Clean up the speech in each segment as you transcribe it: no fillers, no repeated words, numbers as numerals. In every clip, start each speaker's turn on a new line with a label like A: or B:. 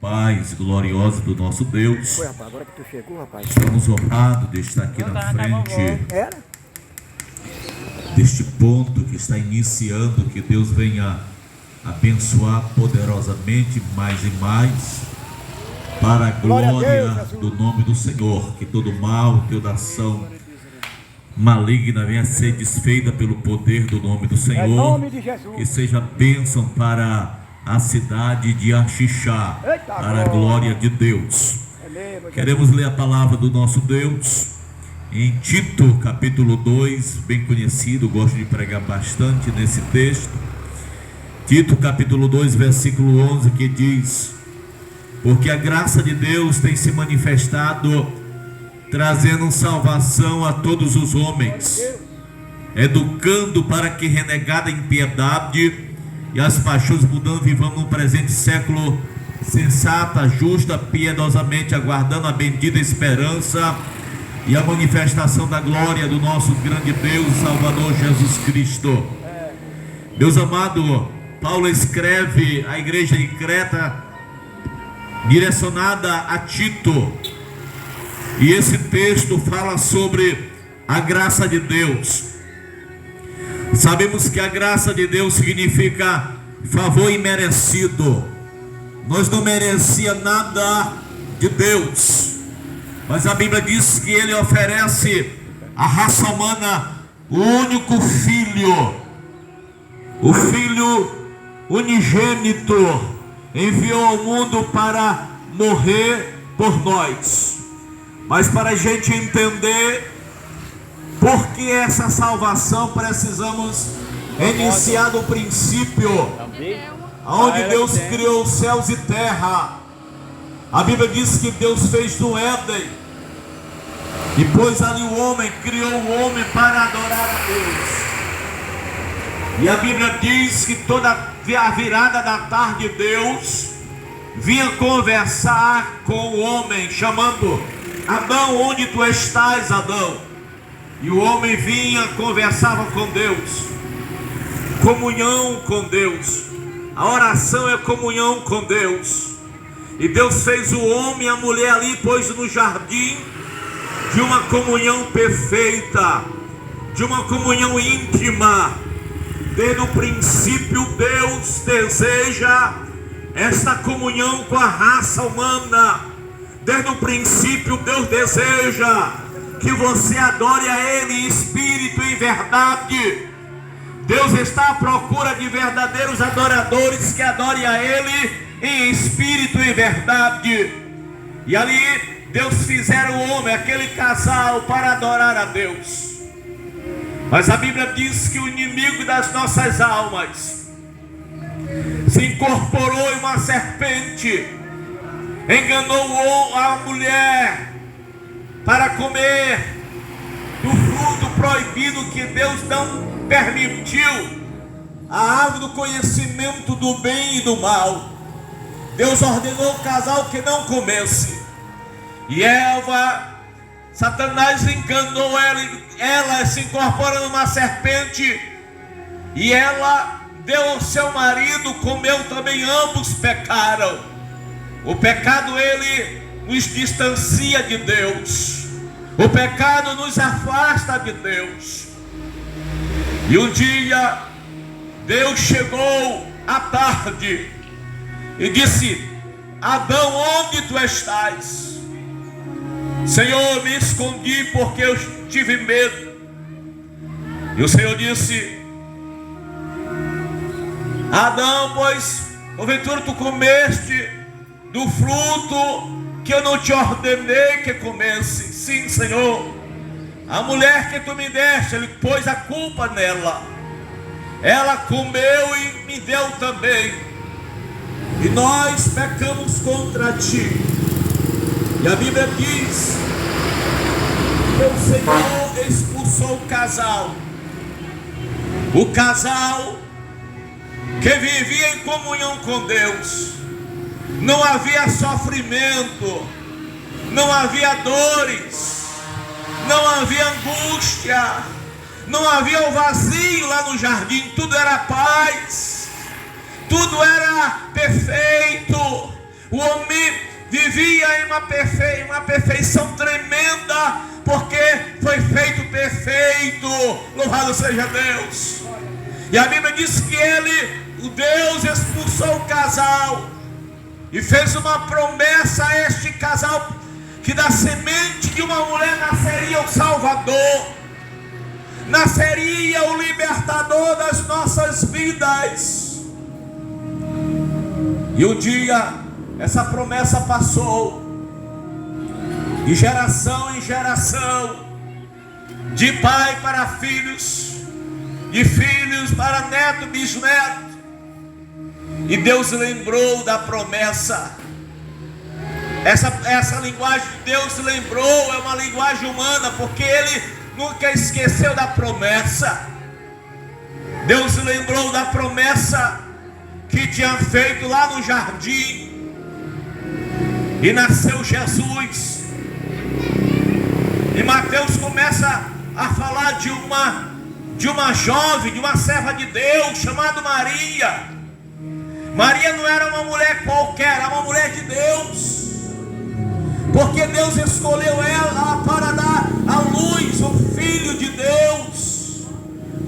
A: paz gloriosa do nosso Deus.
B: Foi, rapaz, agora que tu chegou, rapaz.
A: Estamos honrados de estar aqui na frente
B: Era?
A: deste ponto que está iniciando, que Deus venha abençoar poderosamente mais e mais, para a glória do nome do Senhor. Que todo mal, toda ação maligna venha ser desfeita pelo poder do nome do Senhor.
B: Em nome de Jesus.
A: Que seja bênção para a cidade de Axixá, para a glória de Deus. Queremos ler a palavra do nosso Deus em Tito capítulo 2, bem conhecido, gosto de pregar bastante nesse texto. Tito capítulo 2, versículo 11, que diz: porque a graça de Deus tem se manifestado, trazendo salvação a todos os homens, educando para que renegada a impiedade e as paixões mudando, vivamos no presente século sensata, justa, piedosamente aguardando a bendita esperança e a manifestação da glória do nosso grande Deus e Salvador Jesus Cristo. Deus amado, Paulo escreve à igreja de Creta, direcionada a Tito, e esse texto fala sobre a graça de Deus. Sabemos que a graça de Deus significa favor imerecido. Nós não merecíamos nada de Deus, mas a Bíblia diz que Ele oferece à raça humana o único Filho, o Filho unigênito, enviou ao mundo para morrer por nós. Mas para a gente entender por que essa salvação, precisamos iniciar do princípio, onde Deus criou os céus e terra. A Bíblia diz que Deus fez no Éden, e pôs ali o homem, criou o homem para adorar a Deus. E a Bíblia diz que toda a virada da tarde Deus vinha conversar com o homem, chamando: Adão, onde tu estás, Adão? E o homem vinha, conversava com Deus. Comunhão com Deus. A oração é comunhão com Deus. E Deus fez o homem e a mulher ali, pôs no jardim, de uma comunhão perfeita, de uma comunhão íntima. Desde o princípio Deus deseja esta comunhão com a raça humana. Desde o princípio Deus deseja que você adore a Ele em espírito e em verdade. Deus está à procura de verdadeiros adoradores que adorem a Ele em espírito e em verdade. E ali Deus fizeram o homem, aquele casal, para adorar a Deus. Mas a Bíblia diz que o inimigo das nossas almas se incorporou em uma serpente, enganou a mulher para comer do fruto proibido que Deus não permitiu, a árvore do conhecimento do bem e do mal. Deus ordenou ao casal que não comesse. E Eva, Satanás enganou ela se incorporou numa serpente, e ela deu ao seu marido, comeu também, ambos pecaram. O pecado, ele nos distancia de Deus. O pecado nos afasta de Deus. E um dia Deus chegou à tarde e disse: Adão, onde tu estás? Senhor, me escondi porque eu tive medo. E o Senhor disse: Adão, pois porventura tu comeste do fruto que eu não te ordenei que comesse? Sim, Senhor. A mulher que tu me deste, Ele pôs a culpa nela. Ela comeu e me deu também. E nós pecamos contra ti. E a Bíblia diz que o Senhor expulsou o casal. O casal que vivia em comunhão com Deus. Não havia sofrimento, não havia dores, não havia angústia, não havia o vazio lá no jardim. Tudo era paz, tudo era perfeito. O homem vivia em uma perfeição tremenda, porque foi feito perfeito. Louvado seja Deus. E a Bíblia diz que o Deus expulsou o casal e fez uma promessa a este casal, que da semente de uma mulher nasceria o Salvador, nasceria o libertador das nossas vidas. E um dia essa promessa passou, de geração em geração, de pai para filhos, de filhos para neto, bisneto. E Deus lembrou da promessa. Essa linguagem de Deus lembrou é uma linguagem humana, porque Ele nunca esqueceu da promessa. Deus lembrou da promessa que tinha feito lá no jardim, e nasceu Jesus. E Mateus começa a falar de uma jovem, de uma serva de Deus chamada Maria. Maria não era uma mulher qualquer, era uma mulher de Deus, porque Deus escolheu ela para dar à luz o Filho de Deus.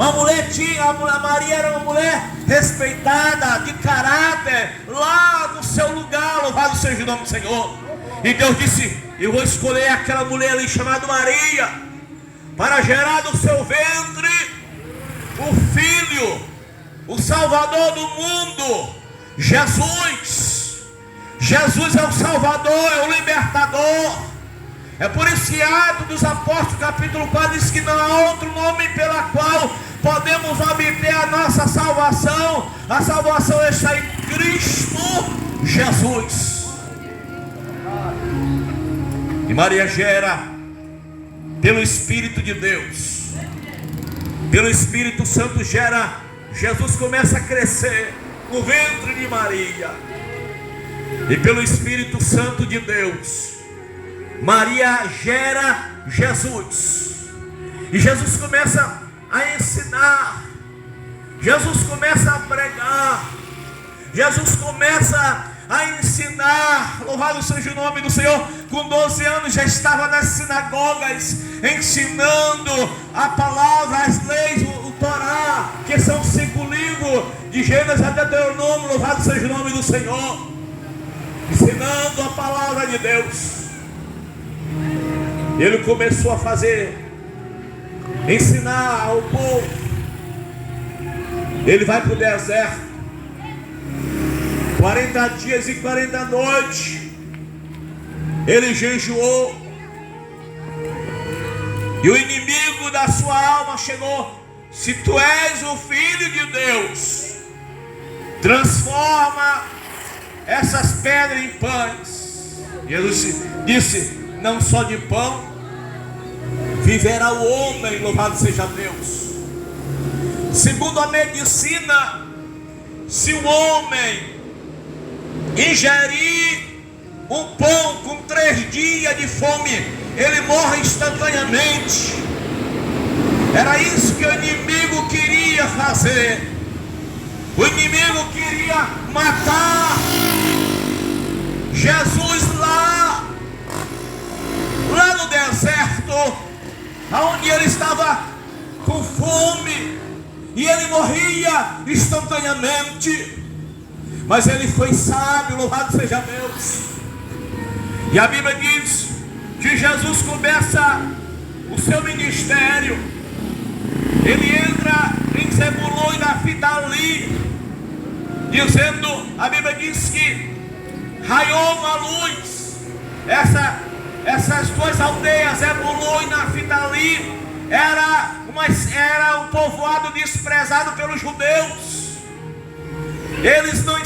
A: A Maria era uma mulher respeitada, de caráter, lá no seu lugar. Louvado seja o nome do Senhor. E Deus disse: eu vou escolher aquela mulher ali chamada Maria, para gerar do seu ventre o Filho, o Salvador do mundo, Jesus. Jesus é o Salvador, é o libertador. É por isso que Atos dos Apóstolos, capítulo 4, diz que não há outro nome pela qual podemos obter a nossa salvação. A salvação está em Cristo Jesus. E Maria gera pelo Espírito de Deus, pelo Espírito Santo gera. Jesus começa a crescer no ventre de Maria, e pelo Espírito Santo de Deus, Maria gera Jesus. E Jesus começa a ensinar, Jesus começa a pregar, Jesus começa a ensinar. Louvado seja o nome do Senhor. Com 12 anos já estava nas sinagogas ensinando a palavra, as leis, o Torá, que são 5 livros, de Gênesis até Deuteronômio. Louvado seja o nome do Senhor, ensinando a palavra de Deus. Ele começou a ensinar ao povo. Ele vai para o deserto, 40 dias e 40 noites. Ele jejuou, e o inimigo da sua alma chegou: se tu és o Filho de Deus, transforma essas pedras em pães. Jesus disse: não só de pão viverá o homem. Louvado seja Deus. Segundo a medicina, se o homem ingerir um pão com 3 dias de fome, ele morre instantaneamente. Era isso que o inimigo queria fazer. O inimigo queria matar Jesus lá no deserto, onde ele estava com fome, e ele morria instantaneamente. Mas ele foi sábio, louvado seja Deus. E a Bíblia diz que Jesus começa o seu ministério. Ele entra em Zebulon e Naftali, dizendo, a Bíblia diz que raiou uma luz. Essas 2 aldeias, Zebulon e Naftali, era um povoado desprezado pelos judeus. Eles não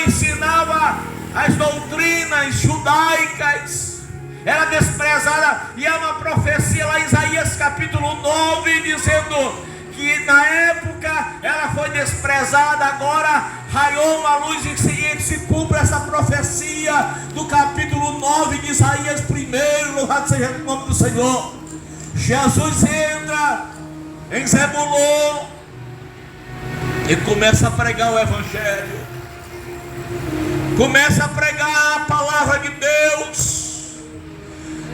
A: ensinavam as doutrinas judaicas, era desprezada. E há uma profecia lá em Isaías capítulo 9, dizendo que na época ela foi desprezada, agora raiou uma luz, e se cumpre essa profecia do capítulo 9 de Isaías 1. Louvado seja o nome do Senhor. Jesus entra em Zebulon e começa a pregar o Evangelho. Começa a pregar a palavra de Deus.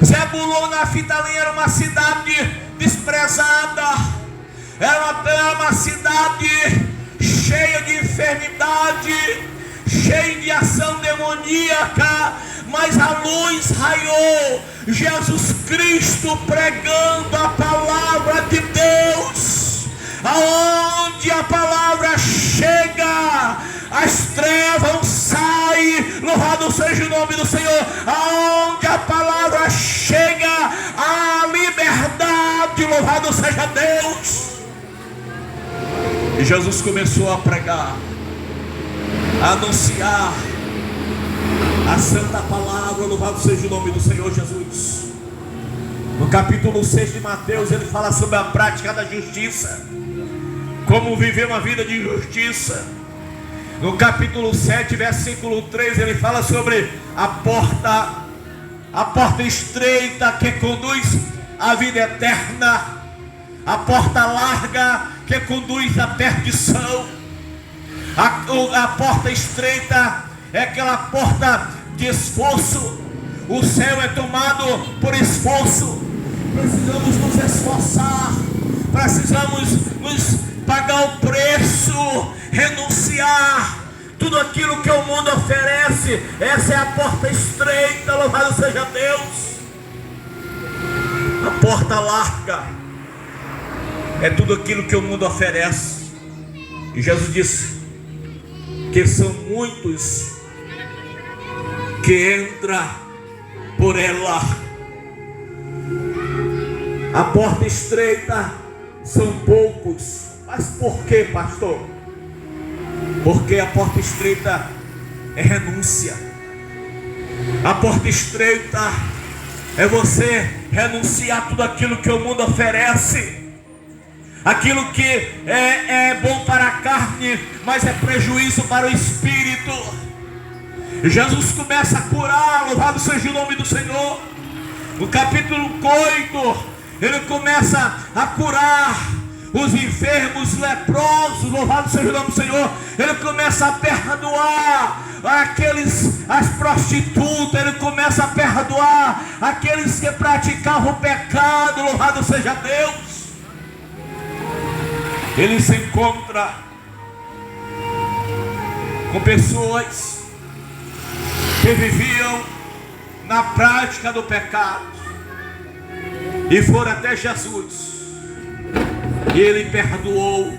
A: Zebulon, Naftali era uma cidade desprezada, era uma cidade cheia de enfermidade, cheia de ação demoníaca, mas a luz raiou, Jesus Cristo pregando a palavra de Deus. Aonde a palavra chega, as trevas saem, louvado seja o nome do Senhor. Aonde a palavra chega, a liberdade, louvado seja Deus. E Jesus começou a pregar, a anunciar a santa palavra, louvado seja o nome do Senhor Jesus. No capítulo 6 de Mateus, ele fala sobre a prática da justiça, como viver uma vida de justiça. No capítulo 7, versículo 3, ele fala sobre a porta estreita que conduz à vida eterna, a porta larga que conduz à perdição. A porta estreita é aquela porta de esforço. O céu é tomado por esforço. Precisamos nos esforçar, precisamos nos pagar o preço, renunciar tudo aquilo que o mundo oferece. Essa é a porta estreita, louvado seja Deus. A porta larga é tudo aquilo que o mundo oferece. E Jesus disse que são muitos que entram por ela. A porta estreita são poucos. Mas por que, pastor? Porque a porta estreita é renúncia. A porta estreita é você renunciar tudo aquilo que o mundo oferece, aquilo que é bom para a carne, mas é prejuízo para o espírito. Jesus começa a curar, louvado seja o nome do Senhor. No capítulo 8, ele começa a curar os enfermos, leprosos, louvado seja o nome do Senhor. Ele começa a perdoar as prostitutas, ele começa a perdoar aqueles que praticavam o pecado, louvado seja Deus. Ele se encontra com pessoas que viviam na prática do pecado e foram até Jesus. E ele perdoou.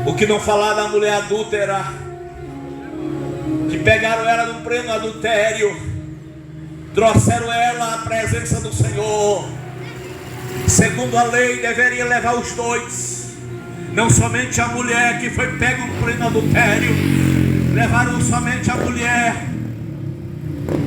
A: O que não falar da mulher adúltera, que pegaram ela no pleno adultério, trouxeram ela à presença do Senhor. Segundo a lei, deveria levar os dois, não somente a mulher que foi pega no pleno adultério. Levaram somente a mulher.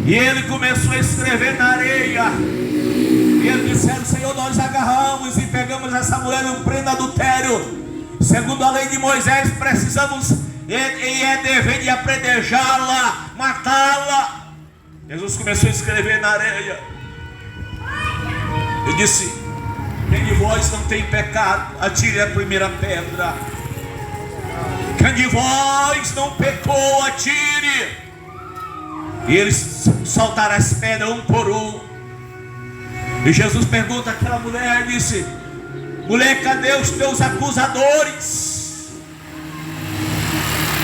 A: E ele começou a escrever na areia. E eles disseram: Senhor, nós agarramos e pegamos essa mulher no pleno adultério. Segundo a lei de Moisés, precisamos é dever de apredejá-la, matá-la. Jesus começou a escrever na areia. E disse: quem de vós não tem pecado, atire a primeira pedra. Quem de vós não pecou, atire. E eles soltaram as pedras um por um. E Jesus pergunta àquela mulher, disse: mulher, cadê os teus acusadores?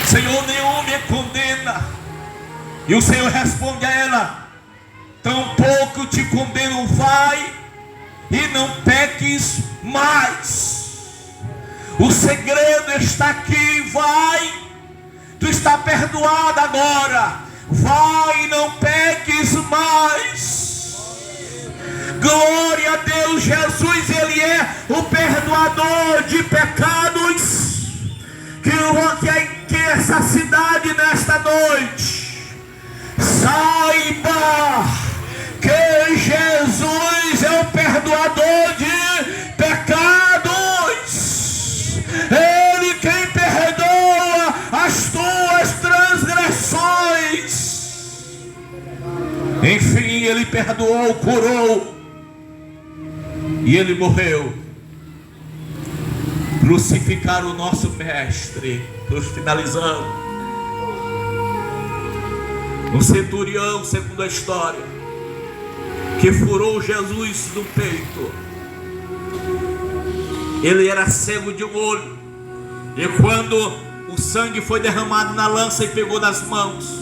A: Senhor, nenhum me condena. E o Senhor responde a ela: tampouco te condeno, vai e não peques mais. O segredo está aqui, vai. Tu está perdoado agora. Vai e não peques mais. Glória a Deus, Jesus, Ele é o perdoador de pecados. Que essa cidade nesta noite saiba que Jesus é o perdoador de pecados. Ele quem perdoa as tuas transgressões. Enfim, Ele perdoou, curou. E Ele morreu. Crucificaram o nosso mestre. Estou finalizando. Um centurião, segundo a história, que furou Jesus no peito. Ele era cego de um olho, e quando o sangue foi derramado na lança e pegou nas mãos,